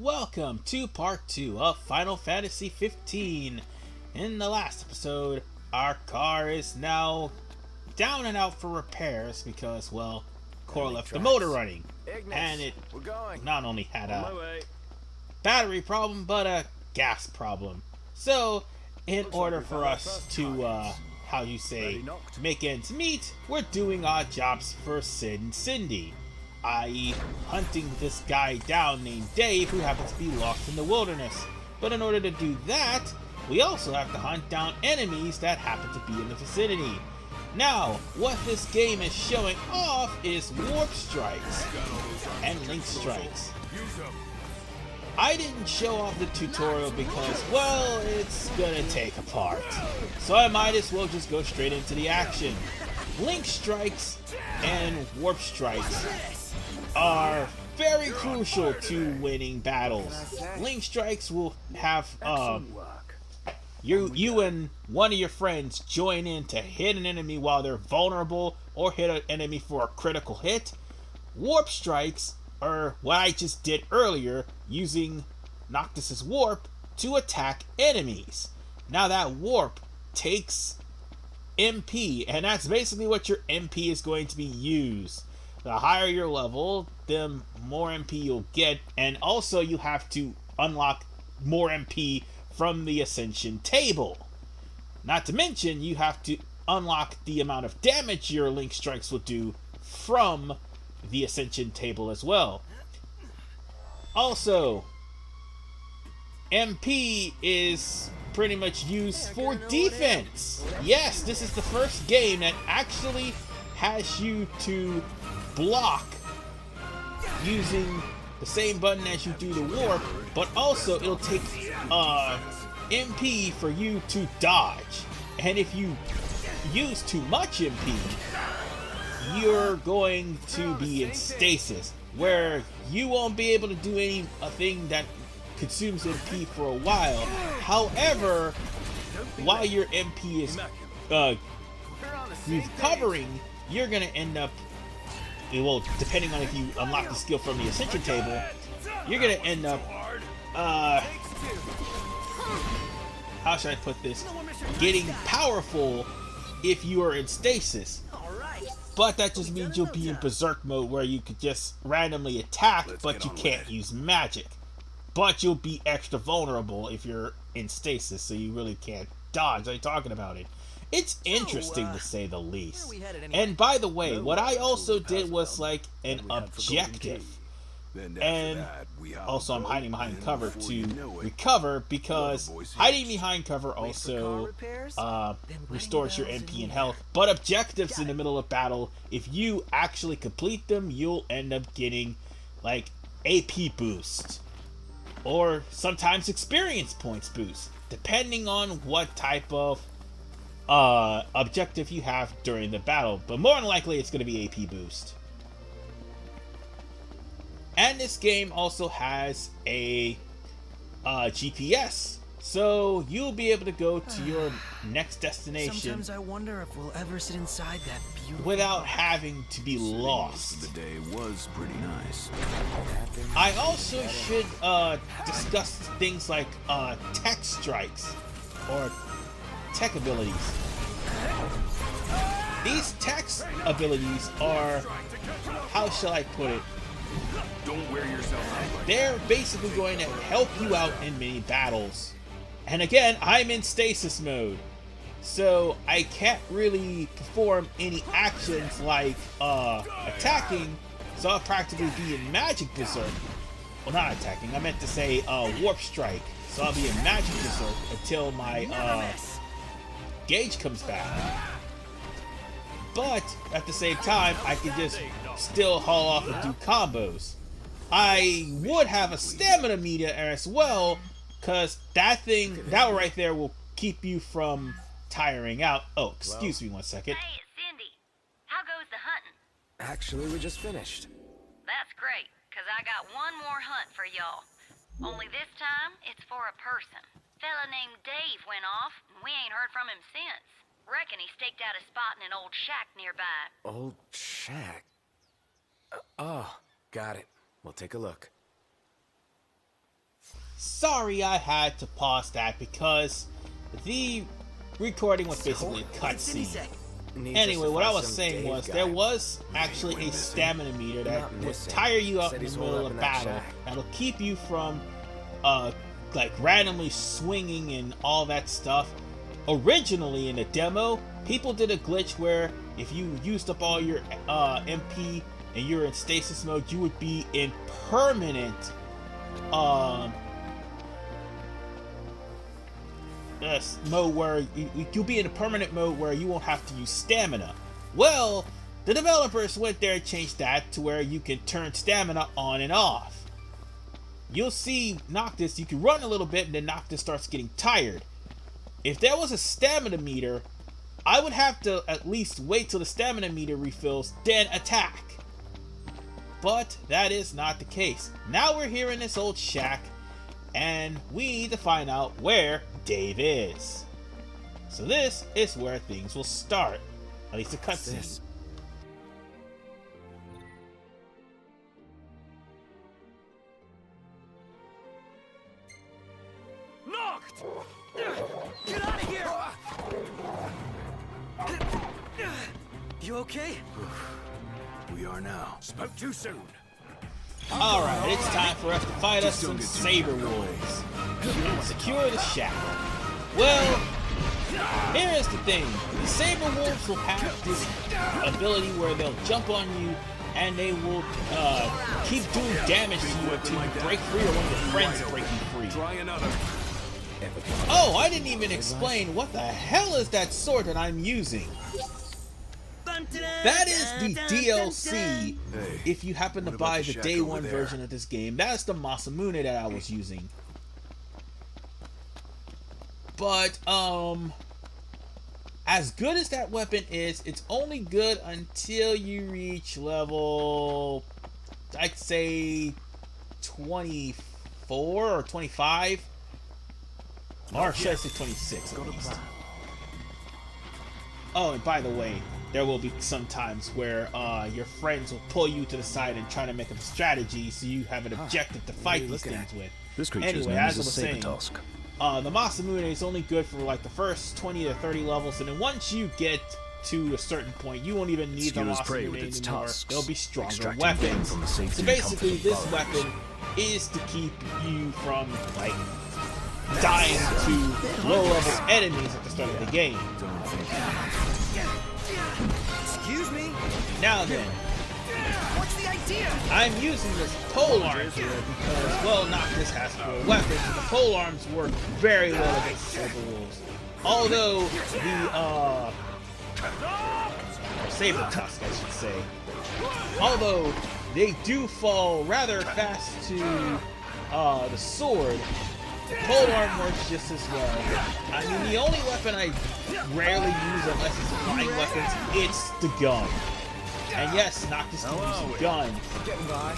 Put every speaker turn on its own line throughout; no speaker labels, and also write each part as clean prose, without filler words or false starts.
Welcome to part 2 of Final Fantasy 15. In the last episode, our car is now down and out for repairs because, well, Cora left the motor running. And it not only had a battery problem, but a gas problem. So, in order for us to, make ends meet, we're doing odd jobs for Sid and Cindy, i.e. hunting this guy down named Dave who happens to be lost in the wilderness. But in order to do that, we also have to hunt down enemies that happen to be in the vicinity. Now, what this game is showing off is warp strikes and link strikes. I didn't show off the tutorial because, well, it's gonna take a part. So I might as well just go straight into the action. Link strikes and warp strikes are very crucial to winning battles. Link strikes will have you and one of your friends join in to hit an enemy while they're vulnerable or hit an enemy for a critical hit. Warp strikes are what I just did earlier, using Noctis' warp to attack enemies. Now that warp takes MP, and that's basically what your MP is going to be used. The higher your level, the more MP you'll get, and also you have to unlock more MP from the Ascension table. Not to mention, you have to unlock the amount of damage your link strikes will do from the Ascension table as well. Also, MP is pretty much used for defense. Yes, this is the first game that actually has you to block using the same button as you do the warp, but also it'll take MP for you to dodge. And if you use too much MP, you're going to be in stasis, where you won't be able to do anything that consumes MP for a while. However, while your MP is recovering, you're going to end up, well, depending on if you unlock the skill from the Ascension table, you're going to end up, how should I put this, getting powerful if you are in stasis. But that just means you'll be in berserk mode where you could just randomly attack, but you can't use magic. But you'll be extra vulnerable if you're in stasis, so you really can't dodge. I'm talking about it. It's interesting to say the least. And by the way, what I also did was like an objective. And also I'm hiding behind cover to recover, because hiding behind cover also restores your MP and health. But objectives in the middle of battle, if you actually complete them, you'll end up getting like AP boost, or sometimes experience points boost, depending on what type of objective you have during the battle. But more than likely it's going to be AP boost. And this game also has a GPS, so you'll be able to go to your next destination.
Sometimes I wonder if we'll ever sit inside that beautiful
without having to be lost.
The day was pretty nice.
I also should discuss things like tech strikes or tech abilities. These tech abilities are, how shall I put it?
Don't wear yourself out.
They're basically going to help you out in many battles. And again, I'm in stasis mode, so I can't really perform any actions like attacking, so I'll practically be in magic berserk. Well, not attacking, I meant to say warp strike. So I'll be in magic berserk until my gauge comes back. But at the same time, I can just still haul off and do combos. I would have a stamina meter as well, because that right there will keep you from tiring out. Oh, excuse me 1 second.
Hey, it's Cindy. How goes the hunting?
Actually, we just finished.
That's great, because I got one more hunt for y'all. Only this time, it's for a person. Fella named Dave went off, and we ain't heard from him since. Reckon he staked out a spot in an old shack nearby.
Old shack? Oh, got it. We'll take a look.
Sorry I had to pause that because the recording was basically a cutscene. Anyway, what I was saying was there was actually a stamina meter that would tire you out in the middle of battle. That'll keep you from like randomly swinging and all that stuff. Originally in the demo, people did a glitch where if you used up all your MP and you're in stasis mode, you would be in permanent mode where you'll be in a permanent mode where you won't have to use stamina. Well, the developers went there and changed that to where you can turn stamina on and off. You'll see Noctis, you can run a little bit and then Noctis starts getting tired. If there was a stamina meter, I would have to at least wait till the stamina meter refills, then attack. But that is not the case. Now we're here in this old shack, and we need to find out where Dave is. So this is where things will start. At least the cutscene.
Knocked! Get out of here! You okay?
We are now.
Spoke too soon.
Alright, it's time for us to fight us some Saber Wolves. Secure the shack. Well, here is the thing. The Saber Wolves will have this ability where they'll jump on you and they will keep doing damage to you until you break free or one of your friends break you free.
Try another.
Oh, I didn't even explain what the hell is that sword that I'm using. That is the DLC. If you happen to buy the day one version of this game, that's the Masamune that I was using. But as good as that weapon is, it's only good until you reach level, I'd say 24 or 25. Or should I say 26 at least. Oh, and by the way, there will be some times where your friends will pull you to the side and try to make up a strategy so you have an objective to fight these things with.
This creature's
Anyway,
name
as I
is
was
a
saying,
Sabertusk.
the Masamune is only good for like the first 20 to 30 levels, and then once you get to a certain point, you won't even need the Masamune anymore. They'll be stronger weapons. So basically, this weapon is to keep you from like dying to low-level enemies at the start of the game.
Excuse me?
Now then,
What's the idea?
I'm using this pole arm here because, well, Noctis has 4 weapons, and the pole arms work very well against Saber Wolves. Although the Saber Tusk, I should say, although they do fall rather fast to the sword, the pole arm works just as well. I mean, the only weapon I rarely use unless it's flying weapons, it's the gun. And yes, Noctis can use a gun,
Getting by.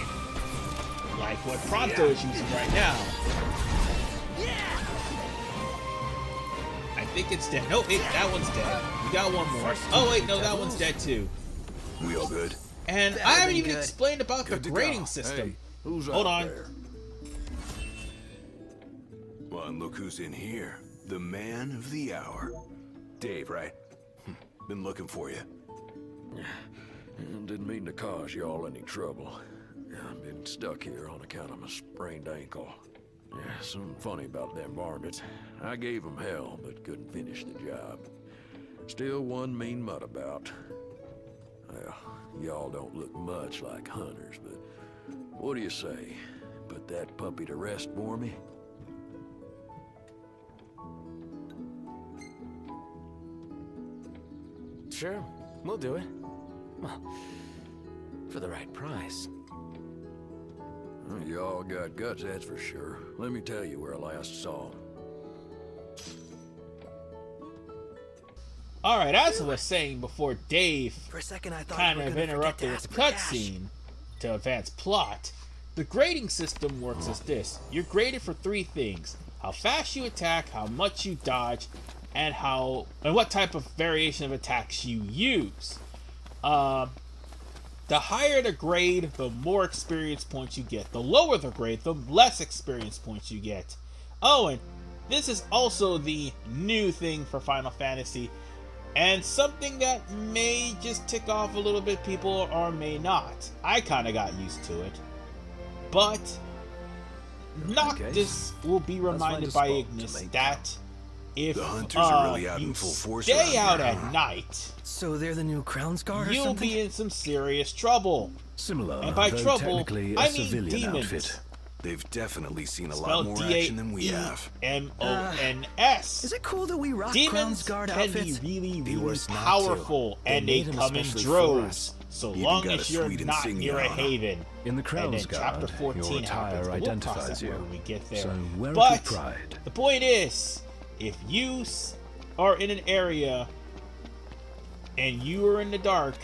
like what Prompto is using right now. I think it's dead. No, that one's dead. We got one more. Oh wait, no, that one's dead too.
We all good?
And I haven't even explained about the grading system.
Hey, who's
Hold
out
on.
there? Well, and look who's in here. The man of the hour. Dave, right? Been looking for you.
Didn't mean to cause y'all any trouble. I've been stuck here on account of my sprained ankle. Yeah, something funny about them varmints. I gave them hell, but couldn't finish the job. Still one mean mutt about. Well, y'all don't look much like hunters, but what do you say? Put that puppy to rest for me?
Sure, we'll do it. Well, for the right price.
Well, y'all got guts, that's for sure. Let me tell you where I last saw 'em.
Alright, as I was saying before Dave
For a second, I thought
kind
you were
of
gonna
interrupted
forget
with
to
the
ask for cash.
cutscene to advance plot, the grading system works as this. You're graded for 3 things: how fast you attack, how much you dodge, and what type of variation of attacks you use. The higher the grade, the more experience points you get. The lower the grade, the less experience points you get. Oh, and this is also the new thing for Final Fantasy, and something that may just tick off a little bit people or may not. I kind of got used to it. But Noctis will be reminded by Ignis that if
The hunters are really out
you
in full force
stay
around
out
here,
at
huh?
night,
So they're the new Crown's Guard or
you'll
something?
be in some serious trouble.
Similar,
And by
though
trouble,
technically a
I mean
civilian
demons.
outfit.
They've definitely seen a lot
Spelled
more action than we have.
D-A-E-M-O-N-S.
Is it cool that we rock Crown's
Demons
Guard
can
outfits?
be really,
Be
really
worse not to.
powerful,
They
and
made
they
'em
come in
especially for
droves,
us.
so
Even
long
got
as
a
you're
sweet
not
insignia
near a
on 'em.
haven.
In the
And
Crown's
then chapter
Guard,
14
your attire
happens, but we'll cross
identifies
that
you.
when we get there.
So wear it
But
with pride.
the point is, if you are in an area and you are in the dark,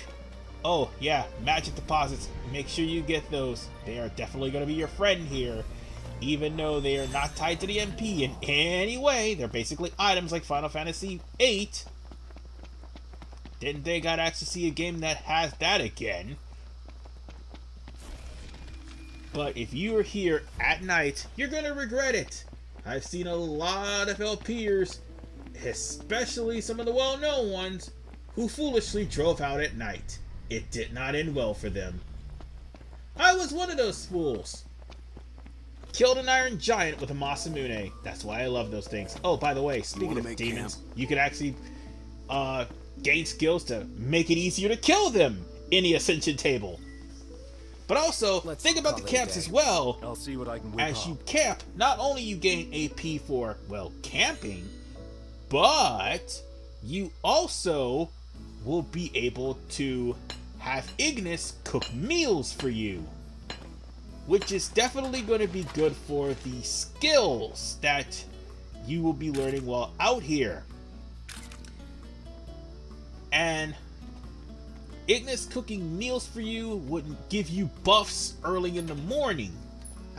oh yeah, magic deposits, make sure you get those. They are definitely going to be your friend here, even though they are not tied to the MP in any way. They're basically items like Final Fantasy VIII. Didn't think I'd actually see a game that has that again. But if you are here at night, you're going to regret it. I've seen a lot of LPers, especially some of the well-known ones, who foolishly drove out at night. It did not end well for them. I was one of those fools. Killed an Iron Giant with a Masamune. That's why I love those things. Oh, by the way, speaking
wanna
of
make
demons,
camp?
you can actually gain skills to make it easier to kill them in the Ascension table. But also,
Let's
think about the
call it a
camps
day.
as well.
I'll see what I can whip
As
up.
you camp, not only you gain AP for, well, camping, but you also will be able to have Ignis cook meals for you, which is definitely going to be good for the skills that you will be learning while out here. And Ignis cooking meals for you would give you buffs early in the morning.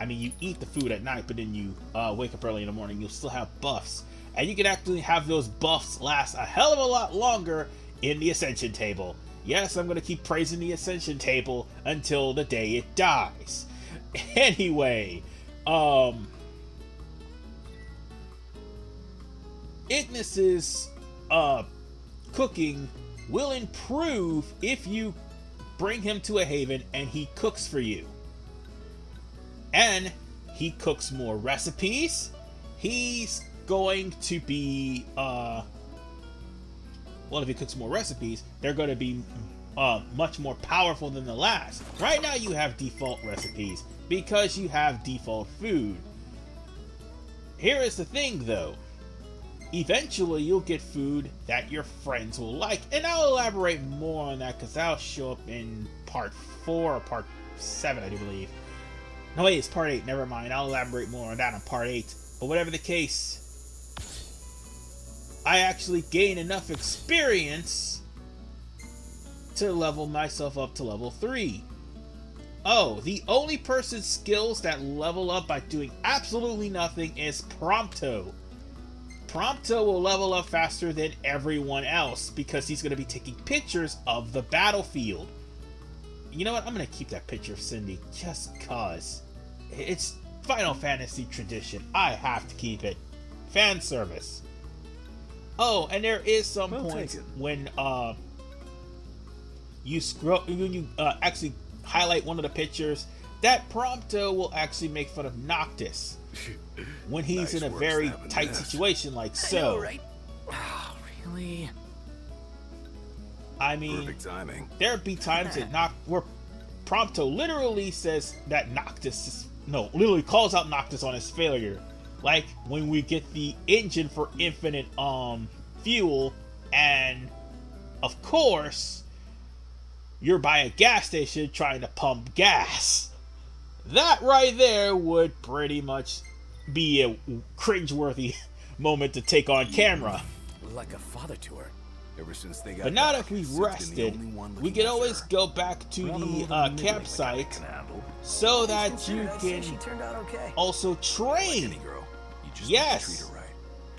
I mean, you eat the food at night, but then you wake up early in the morning, you'll still have buffs. And you can actually have those buffs last a hell of a lot longer in the Ascension table. Yes, I'm going to keep praising the Ascension table until the day it dies. Anyway, Ignis's cooking will improve if you bring him to a haven and he cooks for you. And he cooks more recipes. He's going to be well, if he cooks more recipes, they're going to be much more powerful than the last. Right now you have default recipes because you have default food. Here is the thing though. Eventually you'll get food that your friends will like, and I'll elaborate more on that because that'll show up in part 4 or part 7, I do believe. No wait, it's part 8, never mind. I'll elaborate more on that in part 8. But whatever the case, I actually gain enough experience to level myself up to level 3. Oh, the only person's skills that level up by doing absolutely nothing is Prompto. Prompto will level up faster than everyone else because he's going to be taking pictures of the battlefield. You know what? I'm going to keep that picture of Cindy just cause. It's Final Fantasy tradition. I have to keep it. Fan service. Oh, and there is some points when you scroll, when you actually highlight one of the pictures, that Prompto will actually make fun of Noctis when he's
Nice
in a
work
very
snapping
tight
this.
situation like
I
so.
know, right? Oh, really?
I mean,
Perfect timing.
there'd be times that where Prompto literally says that Noctis is, literally calls out Noctis on his failure. Like when we get the engine for infinite fuel, and of course you're by a gas station trying to pump gas. That right there would pretty much be a cringeworthy moment to take on camera.
Like a father to her.
Ever since they got
But now
back,
that we've
Sid's been the
rested,
only one
we
looking
can
after
always
her.
go back to the campsite so that you
I'd say she
can
turned out okay.
also
Any
train.
girl, you just
Yes.
need to treat her right.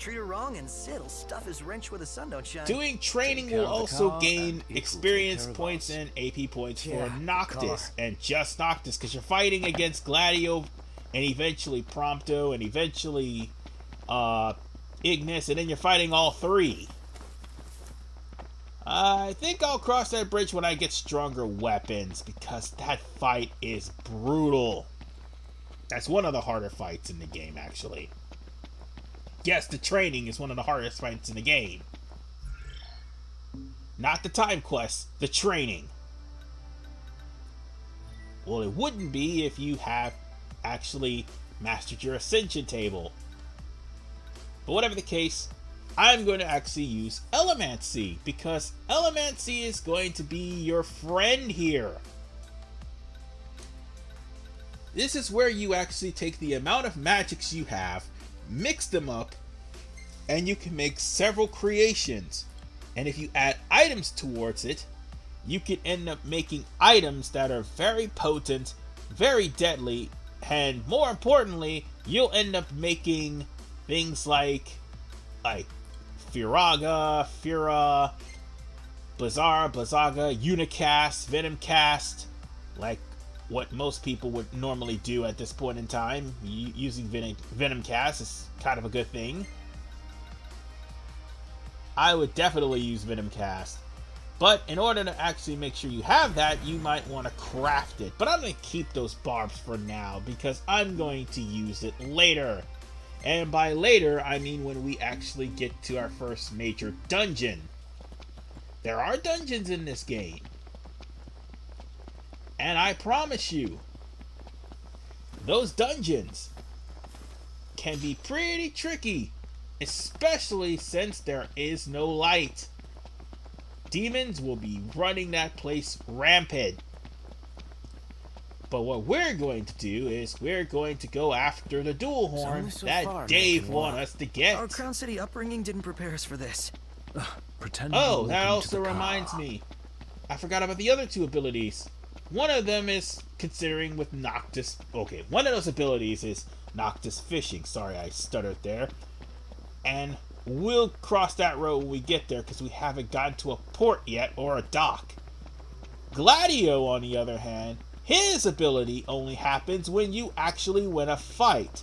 Treat her wrong and Sid'll stuff his wrench where the sun don't shine.
Doing training
Take care
will
of the
also
car,
gain
and it will
experience
take care of
points
us.
and AP points
Yeah,
for
the
Noctis,
car.
and just Noctis, because you're fighting against Gladio, and eventually Prompto, and eventually Ignis, and then you're fighting all three. I think I'll cross that bridge when I get stronger weapons, because that fight is brutal. That's one of the harder fights in the game, actually. Yes, the training is one of the hardest fights in the game. Not the time quest, the training. Well, it wouldn't be if you have actually mastered your Ascension table. But whatever the case, I'm going to actually use Elemancy, because Elemancy is going to be your friend here. This is where you actually take the amount of magics you have, mix them up, and you can make several creations. And if you add items towards it, you can end up making items that are very potent, very deadly, and more importantly, you'll end up making things like Firaga, Fira, Blizzaga, Unicast, Venomcast, like what most people would normally do at this point in time. Using Venomcast is kind of a good thing. I would definitely use Venomcast. But in order to actually make sure you have that, you might want to craft it. But I'm going to keep those barbs for now, because I'm going to use it later. And by later, I mean when we actually get to our first major dungeon. There are dungeons in this game. And I promise you, those dungeons can be pretty tricky, especially since there is no light. Demons will be running that place rampant. But what we're going to do is we're going to go after the dual horn
so
that
far,
Dave
Nathan,
wanted
wow.
us to get.
Our Crown City upbringing didn't prepare us for this.
Pretend
Oh,
to
that
walk
also
into the
reminds
car.
me. I forgot about the other two abilities. One of them is considering with Noctis. Okay, one of those abilities is Noctis fishing. Sorry, I stuttered there. And we'll cross that road when we get there, because we haven't gotten to a port yet or a dock. Gladio, on the other hand, his ability only happens when you actually win a fight.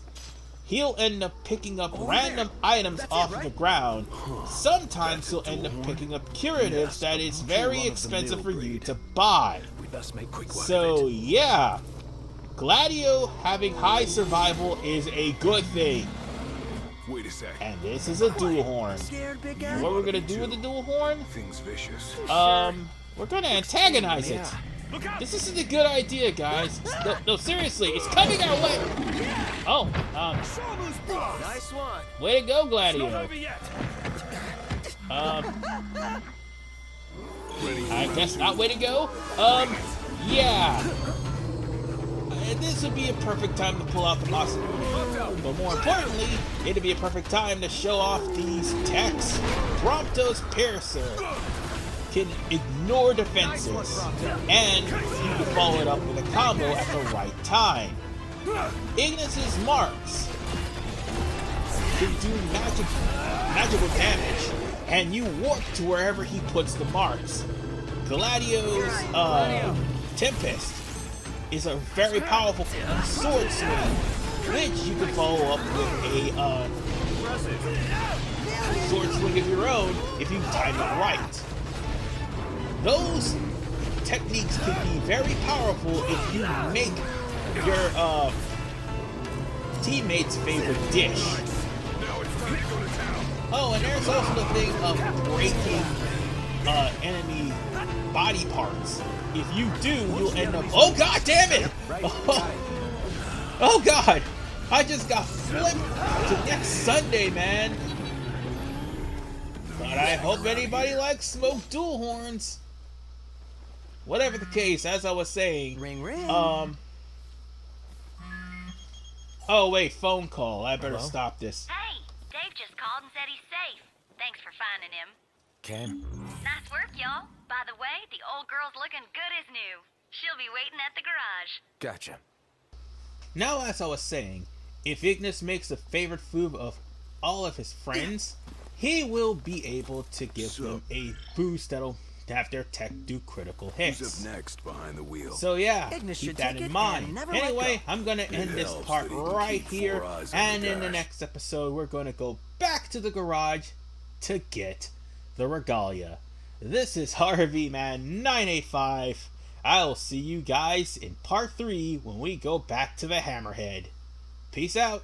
He'll end up picking up random items off of the ground. Sometimes he'll end up picking up curatives that is very expensive for you to buy.
We best make quick work
So
of it.
yeah, Gladio having high survival is a good thing.
Wait a sec.
And this is a dual horn.
Scared, big guy?
What we're gonna do with the dual horn?
Thing's vicious.
We're gonna antagonize it. This isn't a good idea, guys. No, seriously, it's coming our way. Oh,
Nice one.
way to go, Gladio. I guess not way to go. Yeah. This would be a perfect time to pull out the possibility. But more importantly, it'd be a perfect time to show off these techs. Prompto's Piercer can ignore defenses, and you can follow it up with a combo at the right time. Ignis's marks can do magical damage, and you warp to wherever he puts the marks. Gladio's Tempest is a very powerful sword swing, which you can follow up with a sword swing of your own if you time it right. Those techniques can be very powerful if you make your teammates' favorite dish. Oh, and there's also the thing of breaking enemy body parts. If you do, you'll end up... Oh, god damn it! Oh god! I just got flipped to next Sunday, man! But I hope anybody likes smoked dual horns. Whatever the case, as I was saying...
Ring, ring.
Oh, wait, phone call. I better
Hello?
stop this.
Hey, Dave just called and said he's safe. Thanks for finding him.
Cam?
Nice work, y'all. By the way, the old girl's looking good as new. She'll be waiting at the garage.
Gotcha.
Now, as I was saying, if Ignis makes a favorite food of all of his friends, he will be able to give them a boost that'll have their tech do critical
Who's
hits.
up next behind the wheel?
So yeah,
Ignis
keep
should
that
take
in
it
mind.
and never let
Anyway,
go.
I'm gonna end this
helps
part
that he can
right
keep
here,
4 eyes on
and
the
in the
dash.
next episode, we're gonna go back to the garage to get the Regalia. This is Harvey Man 985. I'll see you guys in part 3 when we go back to the Hammerhead. Peace out.